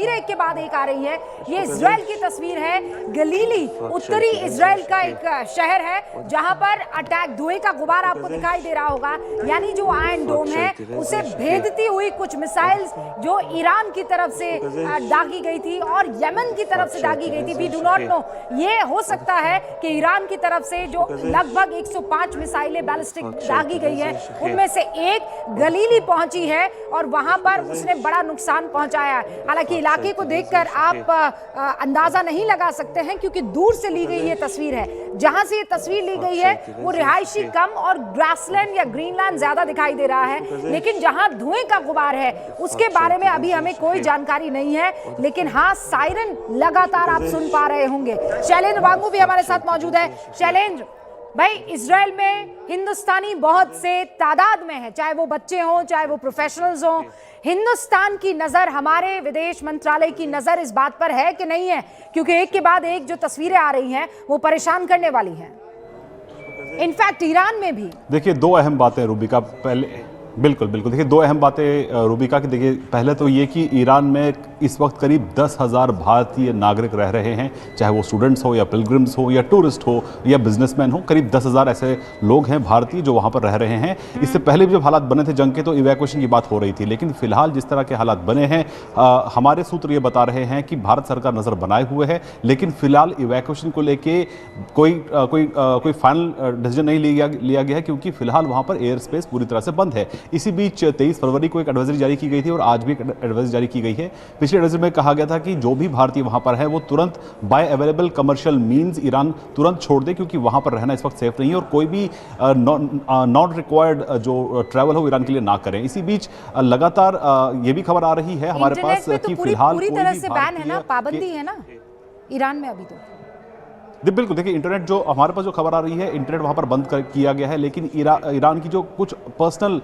एक के बाद एक आ रही है। ये इजराइल की तस्वीर है। गलीली उत्तरी इजराइल का एक शहर है जहां पर अटैक, धुएं का गुबार आपको दिखाई दे रहा होगा, यानी जो आयरन डोम है उसे भेदती हुई कुछ मिसाइल्स जो ईरान की तरफ से दागी गई थी और यमन की तरफ से दागी गई थी। वी डू नॉट नो, ये हो सकता है कि ईरान की तरफ से जो लगभग 105 मिसाइलें बैलिस्टिक दागी गई है उनमें से एक गलीली पहुंची है और वहां पर उसने बड़ा नुकसान पहुंचाया है। हालांकि इलाके को देखकर आप अंदाजा नहीं लगा सकते हैं क्योंकि दूर से ली गई ये तस्वीर है। जहां से ये तस्वीर ली गई है वो रिहायशी कम और ग्रासलैंड या ग्रीनलैंड ज्यादा दिखाई दे रहा है, लेकिन जहां धुएं का गुबार है उसके बारे में अभी हमें कोई जानकारी नहीं है। लेकिन हाँ, सायरन लगातार आप सुन पा रहे होंगे। शैलेंद्र वांगू भी हमारे साथ मौजूद है। शैलेंद्र भाई, इजराइल में हिंदुस्तानी बहुत से तादाद में है, चाहे वो बच्चे हों चाहे वो प्रोफेशनल्स हों। हिंदुस्तान की नजर, हमारे विदेश मंत्रालय की नजर इस बात पर है कि नहीं है? क्योंकि एक के बाद एक जो तस्वीरें आ रही हैं वो परेशान करने वाली हैं। इनफैक्ट ईरान में भी देखिए दो अहम बातें रूबिका, पहले बिल्कुल देखिए दो अहम बातें रूबिका की। देखिए पहले तो ये कि ईरान में इस वक्त करीब 10,000 भारतीय नागरिक रह रहे हैं, चाहे वो स्टूडेंट्स हो या पिलग्रिम्स हो या टूरिस्ट हो या बिजनेसमैन हो। करीब 10,000 ऐसे लोग हैं भारतीय जो वहाँ पर रह रहे हैं। इससे पहले भी जब हालात बने थे जंग के तो इवैक्यूएशन की बात हो रही थी, लेकिन फिलहाल जिस तरह के हालात बने हैं हमारे सूत्र ये बता रहे हैं कि भारत सरकार नज़र बनाए हुए है, लेकिन फिलहाल इवैक्यूएशन को लेके कोई फाइनल डिसीजन नहीं लिया गया है क्योंकि फिलहाल वहाँ पर एयर स्पेस पूरी तरह से बंद है। इसी बीच 23 फरवरी को एक एडवाइजरी जारी की गई थी और आज भी एक एडवाइजरी जारी की गई है। पिछले एडवाइजरी में कहा गया था कि जो भी भारतीय वहां पर है वो तुरंत by available commercial means Iran तुरंत छोड़ दे, क्योंकि वहां पर रहना इस वक्त सेफ नहीं है और कोई भी नॉट रिक्वायर्ड जो ट्रैवल हो ईरान के लिए ना करें। इसी बीच लगातार ये भी खबर आ रही है हमारे पास कि फिलहाल पूरी तरह से बैन है ना, पाबंदी है ना ईरान में अभी तो। बिल्कुल, देखिए इंटरनेट जो हमारे पास जो खबर आ रही है, इंटरनेट वहाँ पर बंद किया गया है, लेकिन ईरान की जो कुछ पर्सनल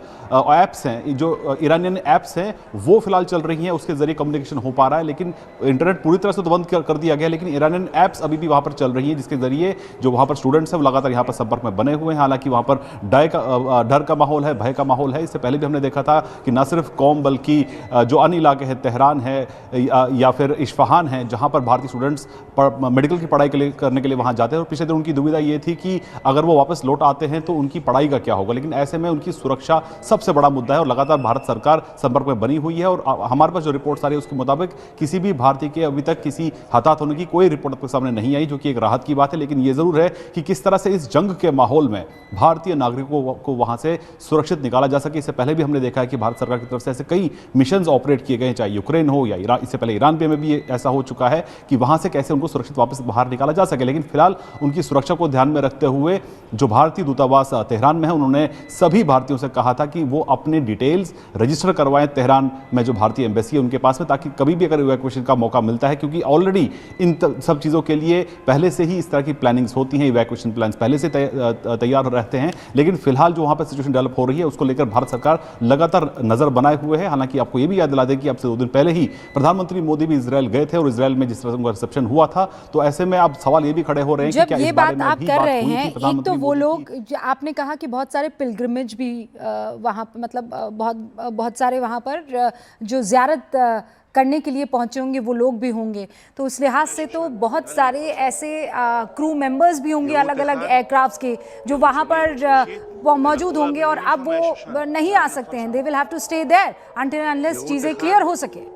ऐप्स हैं, जो ईरानियन ऐप्स हैं वो फिलहाल चल रही हैं, उसके जरिए कम्युनिकेशन हो पा रहा है। लेकिन इंटरनेट पूरी तरह से तो बंद कर दिया गया है, लेकिन ईरानियन ऐप्स अभी भी वहाँ पर चल रही हैं, जिसके जरिए जो वहाँ पर स्टूडेंट्स हैं वो लगातार यहाँ पर संपर्क में बने हुए हैं। हालांकि वहाँ पर डर का माहौल है, भय का माहौल है। इससे पहले भी हमने देखा था कि न सिर्फ कौम बल्कि जो अन्य इलाके हैं, तेहरान है या फिर इस्फहान है, जहाँ पर भारतीय स्टूडेंट्स मेडिकल की पढ़ाई करने के लिए वहां जाते हैं और पिछले दिन उनकी दुविधा ये थी कि अगर वो वापस लौट आते हैं तो उनकी पढ़ाई का क्या होगा। लेकिन ऐसे में उनकी सुरक्षा सबसे बड़ा मुद्दा है और लगातार भारत सरकार संपर्क में बनी हुई है। और हमारे पास जो रिपोर्ट्स आ रही है उसके मुताबिक किसी भी भारतीय के अभी तक किसी हताहत होने की कोई रिपोर्ट आपके सामने नहीं आई, जो कि एक राहत की बात है। लेकिन ये जरूर है कि किस तरह से इस जंग के माहौल में भारतीय नागरिकों को वहां से सुरक्षित निकाला जा सके। इससे पहले भी हमने देखा है कि भारत सरकार की तरफ से ऐसे कई मिशन ऑपरेट किए गए, चाहे यूक्रेन हो या ईरान। इससे पहले ईरान में भी ऐसा हो चुका है कि वहां से कैसे उनको सुरक्षित वापस बाहर निकाला जा सके। लेकिन फिलहाल उनकी सुरक्षा को ध्यान में रखते हुए जो भारतीय दूतावास तेहरान में है उन्होंने सभी भारतीयों से कहा था कि वो अपने डिटेल्स रजिस्टर करवाएं तेहरान में जो भारतीय एम्बेसी है उनके पास में, ताकि कभी भी अगर इवैक्यूएशन का मौका मिलता है, क्योंकि ऑलरेडी इन सब चीज़ों के लिए पहले से ही इस तरह की प्लानिंग्स होती हैं, इवैक्यूएशन प्लान्स पहले से तैयार रहते हैं। लेकिन फिलहाल जो वहाँ पर सिचुएशन डेवलप हो रही है उसको लेकर भारत सरकार लगातार नजर बनाए हुए है। हालांकि आपको ये भी याद दिला दें कि अब से 2 दिन पहले ही प्रधानमंत्री मोदी भी इजरायल गए थे और इजरायल में जिस तरह से उनका रिसेप्शन हुआ था, तो ऐसे में अब सवाल ये भी खड़े हो रहे हैं कि क्या ये बात आप कर रहे हैं। एक तो वो लोग, आपने कहा कि बहुत सारे पिलग्रिमेज भी वहाँ मतलब बहुत सारे वहाँ पर जो ज़ियारत करने के लिए पहुंचे होंगे वो लोग भी होंगे, तो उस लिहाज से तो बहुत सारे ऐसे क्रू मेंबर्स भी होंगे अलग अलग एयरक्राफ्ट्स के जो वहाँ पर मौजूद होंगे और अब वो नहीं आ सकते हैं। They will have to stay there until unless चीज़ें क्लियर हो सके।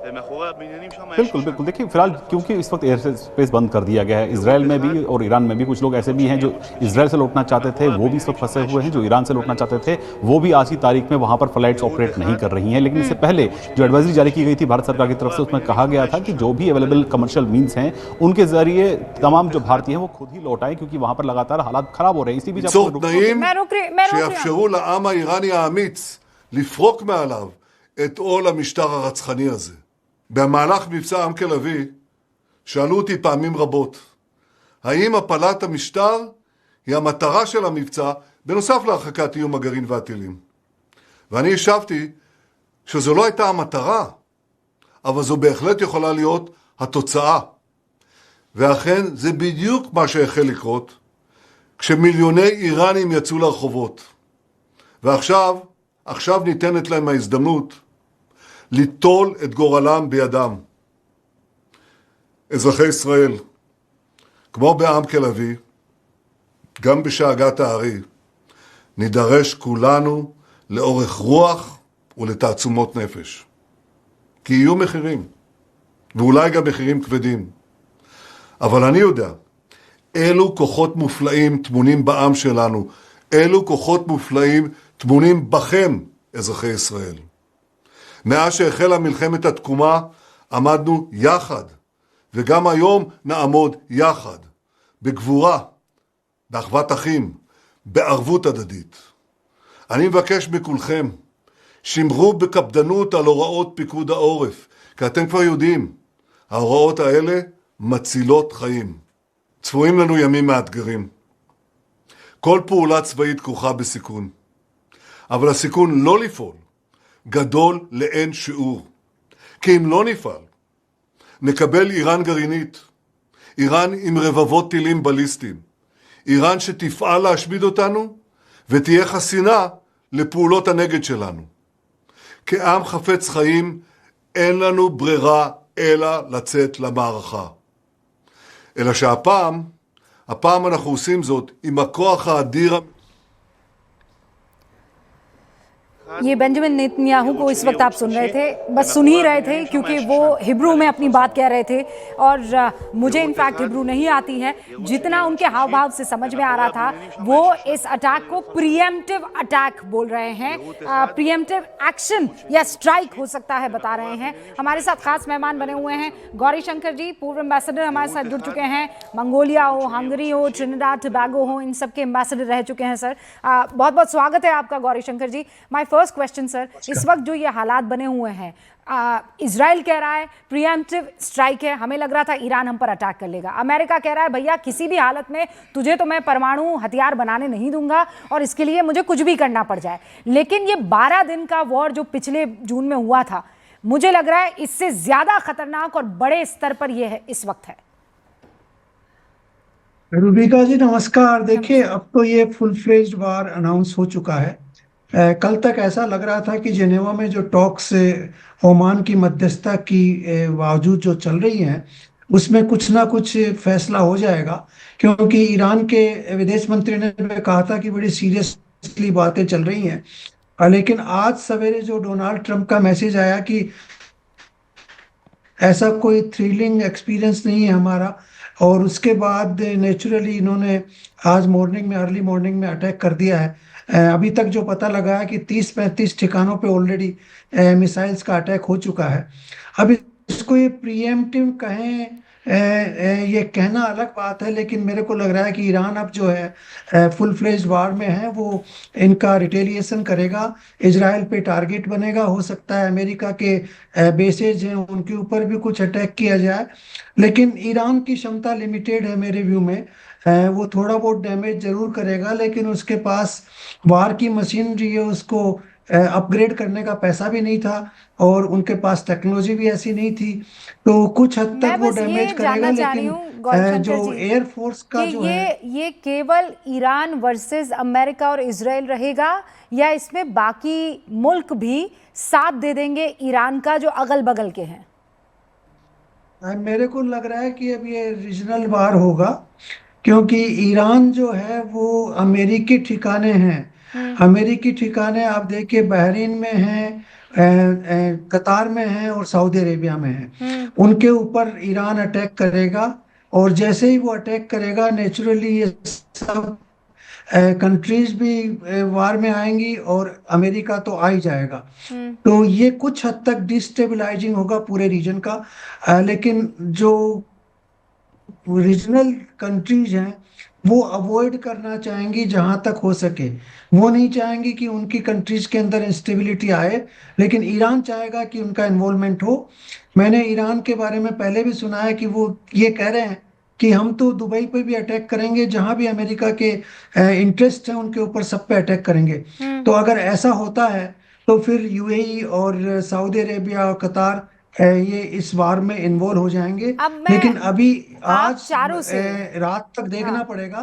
बिल्कुल देखिए फिलहाल क्योंकि इस वक्त एयर स्पेस बंद कर दिया गया है इसराइल में भी और ईरान में भी, कुछ लोग ऐसे भी हैं जो इसराइल से लौटना चाहते थे वो भी इस वक्त फंसे हुए हैं, जो ईरान से लौटना चाहते थे वो भी आज की तारीख में वहां पर फ्लाइट्स ऑपरेट नहीं कर रही हैं। लेकिन इससे पहले जो एडवाइजरी जारी की गई थी भारत सरकार की तरफ से उसमें कहा गया था कि जो भी अवेलेबल कमर्शियल मीन्स हैं उनके जरिए तमाम जो भारतीय हैं वो खुद ही लौट आए, क्योंकि वहां पर लगातार हालात खराब हो रहे हैं। इसी बीच את עול המשטר הרצחני הזה. במהלך מבצע עם כלבי, שאלו אותי פעמים רבות, האם הפלת המשטר היא המטרה של המבצע, בנוסף להרחקת איום הגרעין והטילים? ואני השבתי שזו לא הייתה המטרה, אבל זו בהחלט יכולה להיות התוצאה. ואכן, זה בדיוק מה שהחל לקרות, כשמיליוני איראנים יצאו לרחובות. ועכשיו ניתנת להם ההזדמנות ליטול את גורלם בידם. אזרחי ישראל, כמו בעמקה לביא, גם בשאגת הארי, נידרש כולנו לאורך רוח ולתעצומות נפש. כי יהיו מחירים, ואולי גם מחירים כבדים. אבל אני יודע, אילו כוחות מופלאים טמונים בעם שלנו, אילו כוחות מופלאים טמונים בכם, אזרחי ישראל. מאז שהחלה מלחמת התקומה, עמדנו יחד, וגם היום נעמוד יחד, בגבורה, באחוות אחים, בערבות הדדית. אני מבקש מכולכם, שמרו בקפדנות על הוראות פיקוד העורף, כי אתם כבר יודעים, ההוראות האלה מצילות חיים. צפויים לנו ימים מאתגרים. כל פעולה צבאית כרוכה בסיכון. אבל הסיכון לא לפעול גדול לאין שיעור. כי אם לא נפעל, נקבל איראן גרעינית, איראן עם רבבות טילים בליסטיים, איראן שתפעל להשמיד אותנו ותהיה חסינה לפעולות הנגד שלנו. כעם חפץ חיים אין לנו ברירה אלא לצאת למערכה. אלא שהפעם אנחנו עושים זאת עם הכוח האדיר. ये बेंजामिन नेतन्याहू को इस वक्त आप सुन रहे थे, बस सुन ही रहे थे क्योंकि वो हिब्रू में अपनी बात कह रहे थे और मुझे इनफैक्ट हिब्रू नहीं आती है। जितना उनके हाव भाव से समझ में आ रहा था वो इस अटैक को प्रीएम्प्टिव अटैक बोल रहे हैं, प्रीएम्प्टिव एक्शन या स्ट्राइक हो सकता है बता रहे हैं। हमारे साथ खास मेहमान बने हुए हैं गौरी शंकर जी, पूर्व एम्बेसडर हमारे साथ जुड़ चुके हैं। मंगोलिया हो, हंगरी हो, ट्रिनिडाद टोबैगो हो, इन सब के एम्बेसडर रह चुके हैं सर। बहुत बहुत स्वागत है आपका Gauri Shankar ji. My first question sir, इस वक्त जो ये हालात बने हुए हैं, इजराइल कह रहा है प्रीएम्प्टिव स्ट्राइक है, हमें लग रहा था ईरान हम पर अटैक कर लेगा। अमेरिका कह रहा है भैया किसी भी हालत में तुझे तो मैं परमाणु हथियार बनाने नहीं दूंगा और इसके लिए मुझे कुछ भी करना पड़ जाए। लेकिन ये 12 दिन का वॉर जो पिछले जून में हुआ था, मुझे लग रहा है इससे ज्यादा खतरनाक और बड़े स्तर पर यह है इस वक्त है। रूबिका जी नमस्कार। देखिए अब तो ये फुल फ्लेज्ड वार अनाउंस हो चुका है। कल तक ऐसा लग रहा था कि जेनेवा में जो टॉक्स ओमान की मध्यस्थता की बावजूद जो चल रही हैं उसमें कुछ ना कुछ फैसला हो जाएगा, क्योंकि ईरान के विदेश मंत्री ने कहा था कि बड़ी सीरियसली बातें चल रही हैं। लेकिन आज सवेरे जो डोनाल्ड ट्रंप का मैसेज आया कि ऐसा कोई थ्रिलिंग एक्सपीरियंस नहीं है हमारा, और उसके बाद नेचुरली इन्होंने आज अर्ली मॉर्निंग में अटैक कर दिया है। अभी तक जो पता लगा है कि 30-35 ठिकानों पे ऑलरेडी मिसाइल्स का अटैक हो चुका है। अब इसको ये प्रीएम्प्टिव कहें ये कहना अलग बात है, लेकिन मेरे को लग रहा है कि ईरान अब जो है फुल फ्लेज्ड वार में है, वो इनका रिटेलिएशन करेगा, इजराइल पे टारगेट बनेगा। हो सकता है अमेरिका के बेसेज हैं उनके ऊपर भी कुछ अटैक किया जाए, लेकिन ईरान की क्षमता लिमिटेड है मेरे व्यू में। वो थोड़ा बहुत डैमेज जरूर करेगा, लेकिन उसके पास वार की मशीनरी है, उसको अपग्रेड करने का पैसा भी नहीं था और उनके पास टेक्नोलॉजी भी ऐसी नहीं थी, तो कुछ हद तक वो डैमेज करेगा। लेकिन जो एयरफोर्स का जो है ये केवल ईरान वर्सेस अमेरिका और इजराइल रहेगा या इसमें बाकी मुल्क भी साथ दे देंगे ईरान का जो अगल बगल के हैं? मेरे को लग रहा है कि अब ये रीजनल वार होगा, क्योंकि ईरान जो है वो अमेरिकी ठिकाने हैं। अमेरिकी ठिकाने आप देखिए बहरीन में हैं, कतार में हैं और सऊदी अरेबिया में हैं। उनके ऊपर ईरान अटैक करेगा और जैसे ही वो अटैक करेगा नेचुरली ये सब कंट्रीज भी वार में आएंगी और अमेरिका तो आ ही जाएगा। तो ये कुछ हद तक डिस्टेबलाइजिंग होगा पूरे रीजन का। लेकिन जो रीजनल कंट्रीज हैं वो अवॉइड करना चाहेंगी जहां तक हो सके। वो नहीं चाहेंगी कि उनकी कंट्रीज के अंदर इंस्टेबिलिटी आए, लेकिन ईरान चाहेगा कि उनका इन्वॉल्वमेंट हो। मैंने ईरान के बारे में पहले भी सुना है कि वो ये कह रहे हैं कि हम तो दुबई पे भी अटैक करेंगे, जहां भी अमेरिका के इंटरेस्ट हैं उनके ऊपर सब पे अटैक करेंगे। तो अगर ऐसा होता है तो फिर यूएई और सऊदी अरेबिया और कतार ये इस वार में इन्वॉल्व हो जाएंगे। लेकिन अभी आज रात तक देखना पड़ेगा।